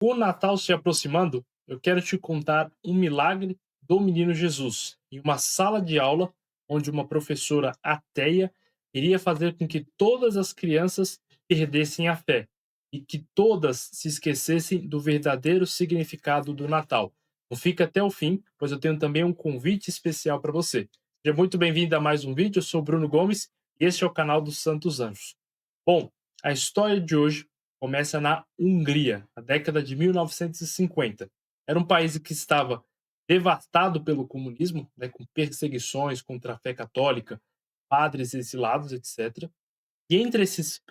Com o Natal se aproximando, eu quero te contar um milagre do menino Jesus, em uma sala de aula onde uma professora ateia iria fazer com que todas as crianças perdessem a fé e que todas se esquecessem do verdadeiro significado do Natal. Então fica até o fim, pois eu tenho também um convite especial para você. Seja muito bem-vindo a mais um vídeo, eu sou Bruno Gomes e este é o canal dos Santos Anjos. Bom, a história de hoje começa na Hungria, na década de 1950. Era um país que estava devastado pelo comunismo, né, com perseguições contra a fé católica, padres exilados, etc. E entre esses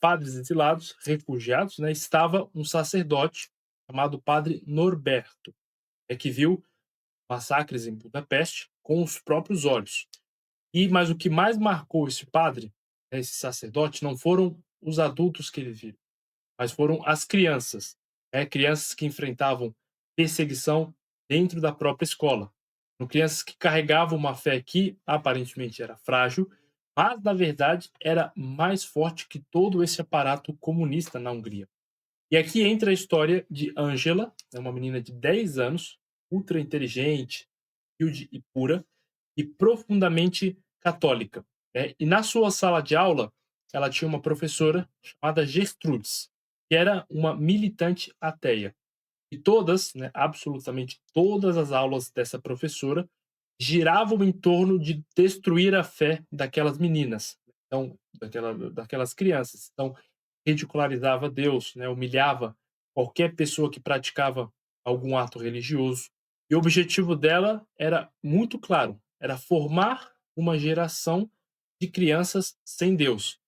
padres exilados, refugiados, né, estava um sacerdote chamado Padre Norberto, que viu massacres em Budapeste com os próprios olhos. Mas o que mais marcou esse padre, né, esse sacerdote, não foram os adultos que ele viu, mas foram as crianças, né, crianças que enfrentavam perseguição dentro da própria escola. São crianças que carregavam uma fé que aparentemente era frágil, mas na verdade era mais forte que todo esse aparato comunista na Hungria. E aqui entra a história de Ângela, é uma menina de 10 anos, ultra inteligente, humilde e pura, e profundamente católica. E na sua sala de aula, ela tinha uma professora chamada Gertrudes, que era uma militante ateia. E todas, né, absolutamente todas as aulas dessa professora giravam em torno de destruir a fé daquelas meninas, então, daquelas crianças. Então, ridicularizava Deus, né, humilhava qualquer pessoa que praticava algum ato religioso. E o objetivo dela era muito claro, era formar uma geração de crianças sem Deus.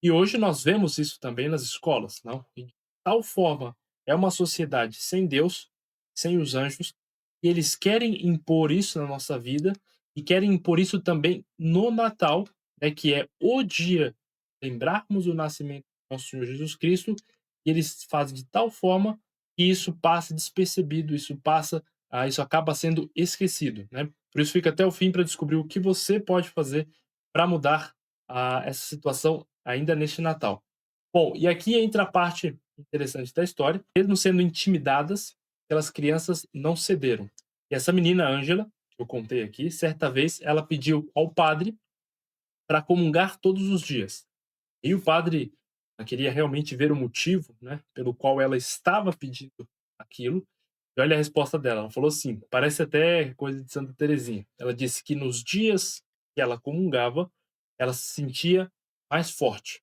E hoje nós vemos isso também nas escolas, não? E de tal forma é uma sociedade sem Deus, sem os anjos, e eles querem impor isso na nossa vida e querem impor isso também no Natal, né, que é o dia de lembrarmos o nascimento do nosso Senhor Jesus Cristo, e eles fazem de tal forma que isso passa despercebido, isso acaba sendo esquecido, né? Por isso fica até o fim para descobrir o que você pode fazer para mudar essa situação ainda neste Natal. Bom, e aqui entra a parte interessante da história. Mesmo sendo intimidadas, aquelas crianças não cederam. E essa menina, Ângela, que eu contei aqui, certa vez ela pediu ao padre para comungar todos os dias. E o padre queria realmente ver o motivo, né, pelo qual ela estava pedindo aquilo. E olha a resposta dela. Ela falou assim: parece até coisa de Santa Teresinha. Ela disse que nos dias que ela comungava, ela se sentia mais forte.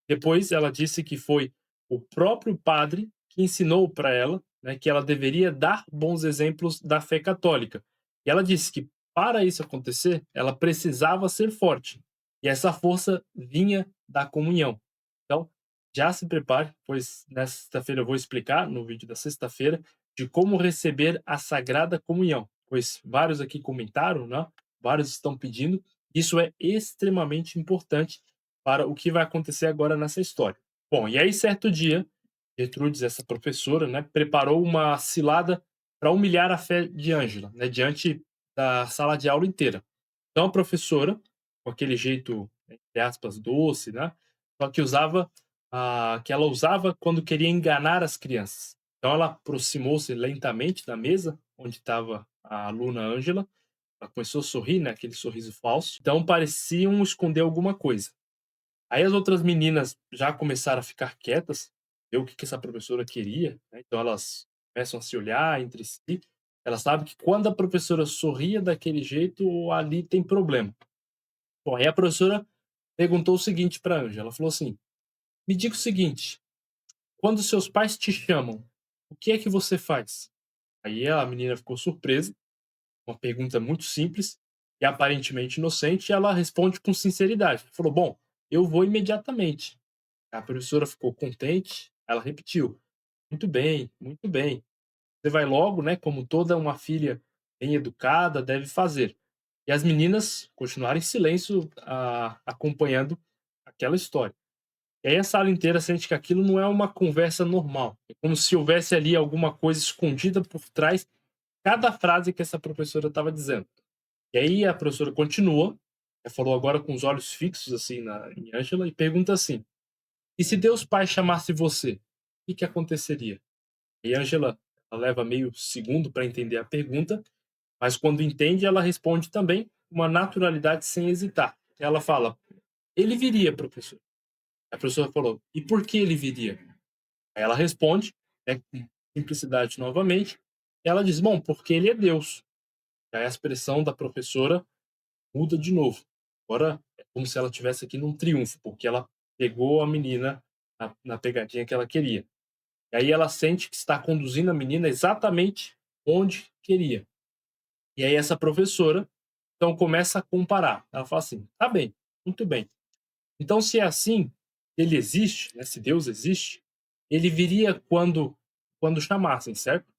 Depois ela disse que foi o próprio padre que ensinou para ela, né, que ela deveria dar bons exemplos da fé católica. E ela disse que para isso acontecer, ela precisava ser forte. E essa força vinha da comunhão. Então, já se prepare, pois nessa sexta-feira eu vou explicar, no vídeo da sexta-feira, de como receber a Sagrada Comunhão. Pois vários aqui comentaram, né? Vários estão pedindo. Isso é extremamente importante para o que vai acontecer agora nessa história. Bom, e aí certo dia, Gertrudes, essa professora, né, preparou uma cilada para humilhar a fé de Ângela, né, diante da sala de aula inteira. Então a professora, com aquele jeito, entre aspas, doce, né, só que que ela usava quando queria enganar as crianças. Então ela aproximou-se lentamente da mesa onde estava a aluna Ângela, ela começou a sorrir, né, aquele sorriso falso. Então pareciam esconder alguma coisa. Aí as outras meninas já começaram a ficar quietas, ver o que que essa professora queria, né, então elas começam a se olhar entre si, elas sabem que quando a professora sorria daquele jeito, ali tem problema. Bom, aí a professora perguntou o seguinte para a Ângela, ela falou assim: "Me diga o seguinte, quando seus pais te chamam, o que é que você faz?" Aí a menina ficou surpresa, uma pergunta muito simples e aparentemente inocente, e ela responde com sinceridade, falou: "Bom, eu vou imediatamente." A professora ficou contente, ela repetiu: "Muito bem, muito bem. Você vai logo, né, como toda uma filha bem educada deve fazer." E as meninas continuaram em silêncio, acompanhando aquela história. E aí a sala inteira sente que aquilo não é uma conversa normal, é como se houvesse ali alguma coisa escondida por trás de cada frase que essa professora estava dizendo. E aí a professora continua, falou agora com os olhos fixos, assim, em Ângela e pergunta assim: "E se Deus Pai chamasse você, o que que aconteceria?" E a Ângela, ela leva meio segundo para entender a pergunta, mas quando entende, ela responde também com uma naturalidade sem hesitar. Ela fala: "Ele viria, professor". A professora falou: "E por que ele viria?". Aí ela responde, né, com simplicidade novamente, e ela diz: "Bom, porque ele é Deus". Aí a expressão da professora muda de novo. Agora é como se ela estivesse aqui num triunfo, porque ela pegou a menina na pegadinha que ela queria. E aí ela sente que está conduzindo a menina exatamente onde queria. E aí essa professora, então, começa a comparar. Ela fala assim: "Tá bem, muito bem. Então, se é assim, ele existe, né, se Deus existe, ele viria quando chamassem, certo?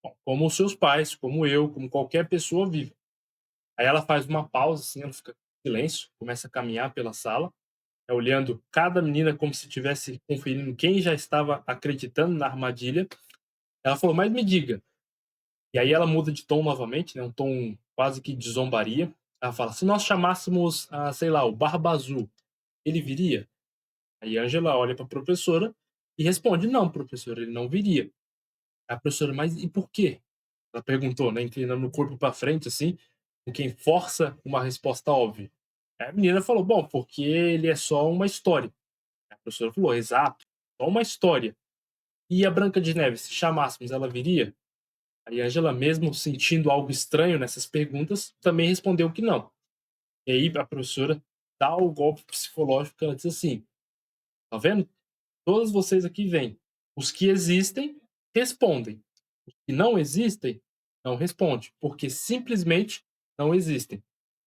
Bom, como os seus pais, como eu, como qualquer pessoa viva". Aí ela faz uma pausa, assim, ela fica em silêncio, começa a caminhar pela sala, olhando cada menina como se estivesse conferindo quem já estava acreditando na armadilha. Ela falou: "Mas me diga". E aí ela muda de tom novamente, né, um tom quase que de zombaria. Ela fala: "Se nós chamássemos, sei lá, o Barba Azul, ele viria?". Aí a Ângela olha para a professora e responde: "Não, professora, ele não viria". A professora: "Mas e por quê?". Ela perguntou, né, inclinando o corpo para frente, assim, com quem força uma resposta óbvia. Aí a menina falou: "Bom, porque ele é só uma história". A professora falou: "Exato, só uma história. E a Branca de Neve, se chamássemos, ela viria?". Aí a Ângela, mesmo sentindo algo estranho nessas perguntas, também respondeu que não. E aí a professora dá o golpe psicológico, que ela diz assim: "Tá vendo? Todos vocês aqui vêm. Os que existem, respondem. Os que não existem, não respondem, porque simplesmente não existem".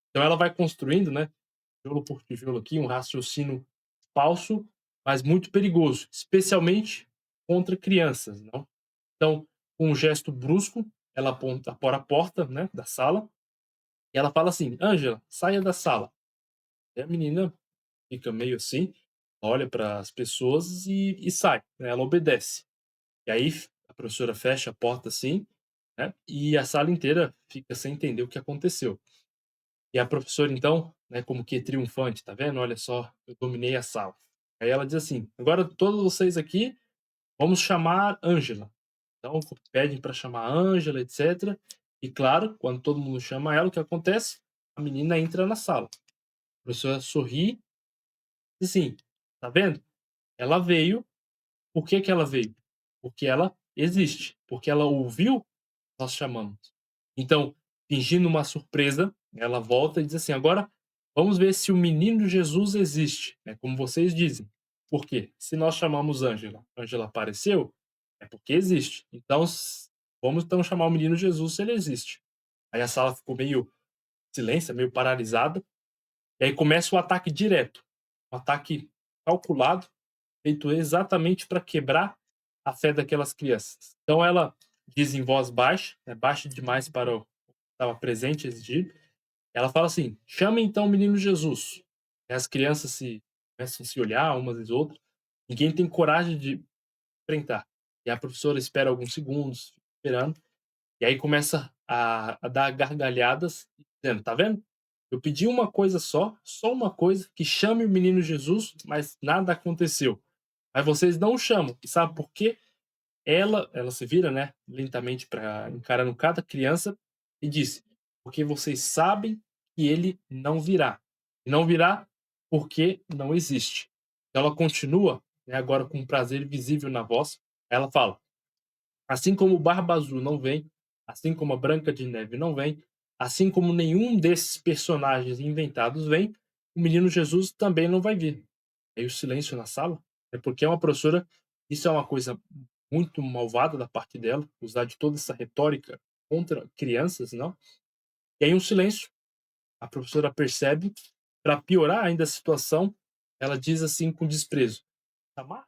Então ela vai construindo, né, tijolo por tijolo aqui, um raciocínio falso, mas muito perigoso, especialmente contra crianças, não? Então, com um gesto brusco, ela aponta para a porta, né, da sala, e ela fala assim: "Ângela, saia da sala". E a menina fica meio assim, olha para as pessoas e sai, né, ela obedece. E aí a professora fecha a porta assim, né, e a sala inteira fica sem entender o que aconteceu. E a professora então, né, como que triunfante: "Tá vendo? Olha só, eu dominei a sala". Aí ela diz assim: "Agora todos vocês aqui, vamos chamar Ângela". Então pedem para chamar a Ângela, etcétera. E claro, quando todo mundo chama ela, o que acontece? A menina entra na sala. A professora sorri e assim: "Tá vendo? Ela veio. Por que que ela veio? Porque ela existe, porque ela ouviu nós chamamos". Então, fingindo uma surpresa, ela volta e diz assim: "Agora vamos ver se o menino Jesus existe, né, como vocês dizem. Por quê? Se nós chamamos Ângela, Ângela apareceu, é porque existe. Então vamos então chamar o menino Jesus se ele existe". Aí a sala ficou meio silêncio, meio paralisada, e aí começa o ataque direto, um ataque calculado, feito exatamente para quebrar a fé daquelas crianças. Então ela diz em voz baixa, né, baixa demais para o que estava presente esse dia, ela fala assim: "Chame então o menino Jesus". E as crianças começam a se olhar umas às outras, ninguém tem coragem de enfrentar. E a professora espera alguns segundos, fica esperando, e aí começa a dar gargalhadas, dizendo: "Tá vendo? Eu pedi uma coisa só uma coisa, que chame o menino Jesus, mas nada aconteceu. Mas vocês não chamam. E sabe por quê?". Ela se vira, né, lentamente para encarando cada criança e disse: "Porque vocês sabem que ele não virá. E não virá porque não existe". Então ela continua, né, agora com um prazer visível na voz, ela fala: "Assim como o Barba Azul não vem, assim como a Branca de Neve não vem, assim como nenhum desses personagens inventados vem, o menino Jesus também não vai vir". Aí o silêncio na sala, é porque é uma professora, isso é uma coisa muito malvada da parte dela, usar de toda essa retórica contra crianças, não? E aí um silêncio, a professora percebe, para piorar ainda a situação, ela diz assim com desprezo: "Tamar?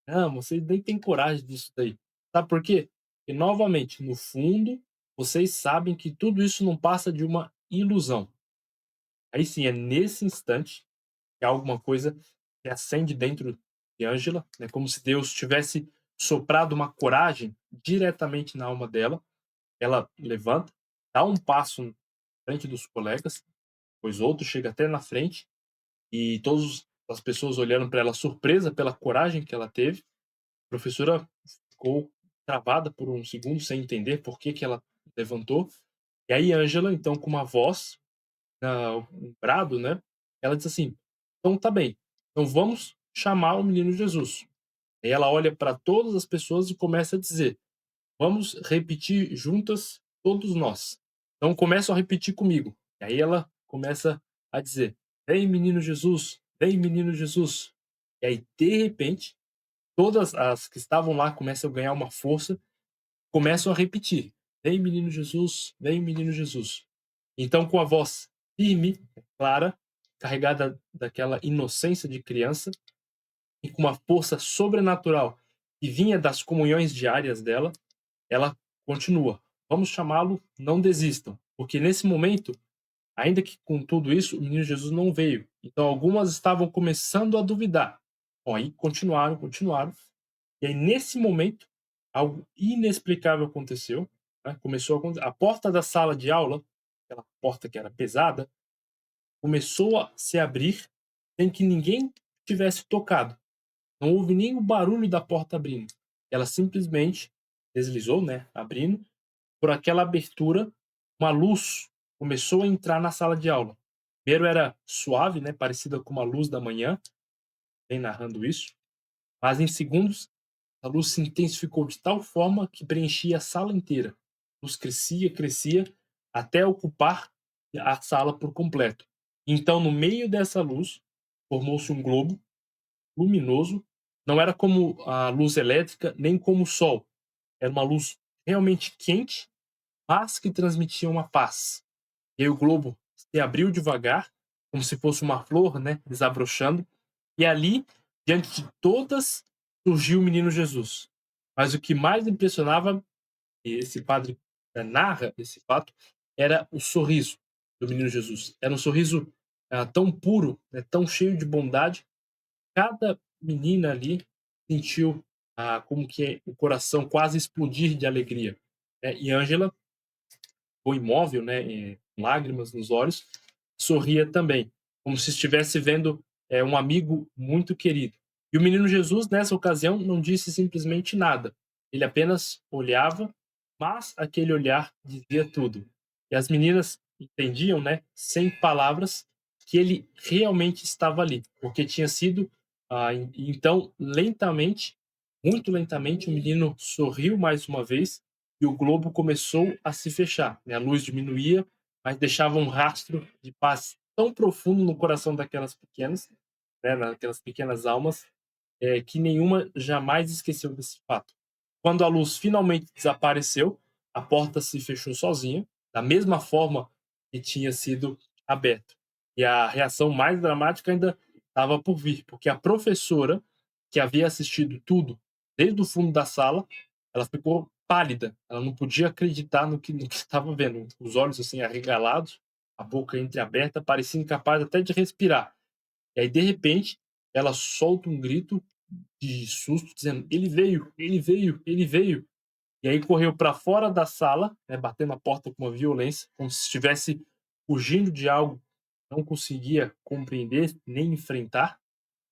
Não, vocês nem têm coragem disso daí. Sabe por quê? Porque novamente, no fundo, vocês sabem que tudo isso não passa de uma ilusão". Aí sim, é nesse instante que alguma coisa que acende dentro de Ângela, né, como se Deus tivesse soprado uma coragem diretamente na alma dela. Ela levanta, dá um passo na frente dos colegas, pois outro chega até na frente, e todas as pessoas olhando para ela surpresa pela coragem que ela teve. A professora ficou travada por um segundo, sem entender por que que ela levantou. E aí Ângela, então, com uma voz, um brado, né, ela disse assim: "Então tá bem, então vamos chamar o menino Jesus". Aí ela olha para todas as pessoas e começa a dizer: "Vamos repetir juntas, todos nós. Então começam a repetir comigo". E aí ela começa a dizer: "Vem menino Jesus, vem menino Jesus". E aí, de repente, todas as que estavam lá começam a ganhar uma força, começam a repetir: "Vem menino Jesus, vem menino Jesus". Então, com a voz firme, clara, carregada daquela inocência de criança e com uma força sobrenatural que vinha das comunhões diárias dela, ela continua: "Vamos chamá-lo, não desistam", porque nesse momento, ainda que com tudo isso, o menino Jesus não veio. Então algumas estavam começando a duvidar. Bom, aí continuaram, continuaram. E aí nesse momento, algo inexplicável aconteceu, né, começou a acontecer. A porta da sala de aula, aquela porta que era pesada, começou a se abrir sem que ninguém tivesse tocado. Não houve nem o barulho da porta abrindo. Ela simplesmente deslizou, né, abrindo. Por aquela abertura, uma luz começou a entrar na sala de aula. Primeiro era suave, né, parecida com uma luz da manhã, vem narrando isso, mas em segundos a luz se intensificou de tal forma que preenchia a sala inteira. A luz crescia, crescia, até ocupar a sala por completo. Então, no meio dessa luz, formou-se um globo luminoso. Não era como a luz elétrica, nem como o sol. Era uma luz realmente quente, mas que transmitia uma paz. E aí o globo se abriu devagar, como se fosse uma flor, né, desabrochando, e ali, diante de todas, surgiu o menino Jesus. Mas o que mais impressionava, e esse padre narra esse fato, era o sorriso do menino Jesus. Era um sorriso tão puro, né, tão cheio de bondade. Cada menina ali sentiu como que o coração quase explodir de alegria. E Ângela, ou imóvel, né, com lágrimas nos olhos, sorria também, como se estivesse vendo um amigo muito querido. E o menino Jesus, nessa ocasião, não disse simplesmente nada. Ele apenas olhava, mas aquele olhar dizia tudo. E as meninas entendiam, né, sem palavras, que ele realmente estava ali, porque tinha sido. Então, lentamente, muito lentamente, o menino sorriu mais uma vez e o globo começou a se fechar, né? A luz diminuía, mas deixava um rastro de paz tão profundo no coração daquelas pequenas, né, naquelas pequenas almas, que nenhuma jamais esqueceu desse fato. Quando a luz finalmente desapareceu, a porta se fechou sozinha, da mesma forma que tinha sido aberta. E a reação mais dramática ainda estava por vir, porque a professora, que havia assistido tudo desde o fundo da sala, ela ficou pálida, ela não podia acreditar no que estava vendo, os olhos assim arregalados, a boca entreaberta, parecia incapaz até de respirar. E aí, de repente, ela solta um grito de susto, dizendo: "Ele veio, ele veio, ele veio". E aí correu para fora da sala, né, batendo a porta com uma violência, como se estivesse fugindo de algo, não conseguia compreender nem enfrentar.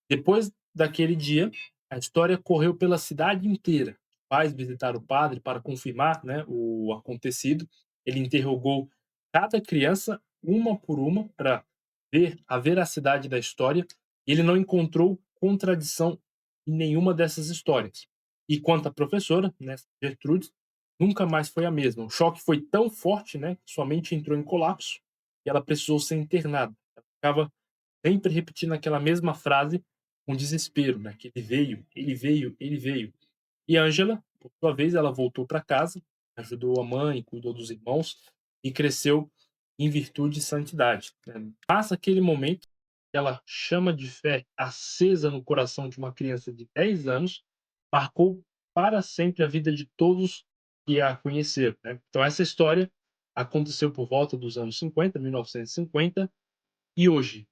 Depois daquele dia, a história correu pela cidade inteira. Pais visitaram o padre para confirmar, né, o acontecido. Ele interrogou cada criança, uma por uma, para ver a veracidade da história. E ele não encontrou contradição em nenhuma dessas histórias. E quanto à professora, né, Gertrudes, nunca mais foi a mesma. O choque foi tão forte, né, que sua mente entrou em colapso e ela precisou ser internada. Ela ficava sempre repetindo aquela mesma frase com desespero, né, que ele veio, ele veio, ele veio. E Ângela, por sua vez, ela voltou para casa, ajudou a mãe, cuidou dos irmãos e cresceu em virtude e santidade, né. Passa aquele momento, aquela chama de fé acesa no coração de uma criança de 10 anos, marcou para sempre a vida de todos que a conheceram, né. Então essa história aconteceu por volta dos anos 50, 1950, e hoje,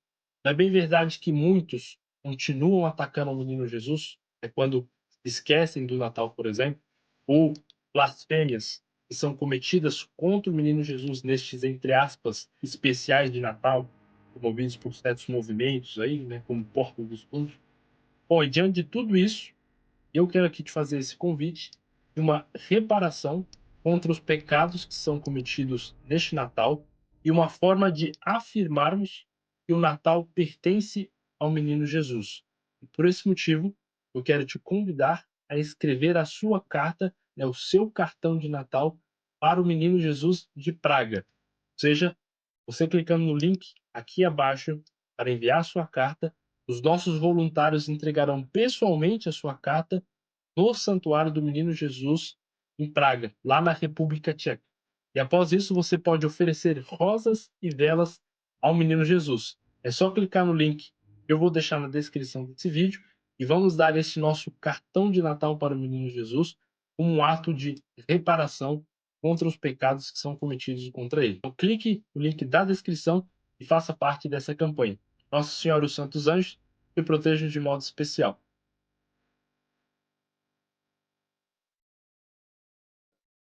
não é bem verdade que muitos continuam atacando o menino Jesus? É quando esquecem do Natal, por exemplo, ou blasfêmias que são cometidas contra o menino Jesus nestes, entre aspas, especiais de Natal, promovidos por certos movimentos aí, né, como Porta dos Fundos. Bom, e diante de tudo isso, eu quero aqui te fazer esse convite de uma reparação contra os pecados que são cometidos neste Natal e uma forma de afirmarmos que o Natal pertence ao menino Jesus. E por esse motivo, eu quero te convidar a escrever a sua carta, né, o seu cartão de Natal para o menino Jesus de Praga. Ou seja, você clicando no link aqui abaixo para enviar a sua carta, os nossos voluntários entregarão pessoalmente a sua carta no Santuário do Menino Jesus, em Praga, lá na República Tcheca. E após isso, você pode oferecer rosas e velas ao Menino Jesus. É só clicar no link que eu vou deixar na descrição desse vídeo e vamos dar esse nosso cartão de Natal para o Menino Jesus como um ato de reparação contra os pecados que são cometidos contra ele. Então, clique no link da descrição e faça parte dessa campanha. Nossa Senhora e os Santos Anjos te protejam de modo especial.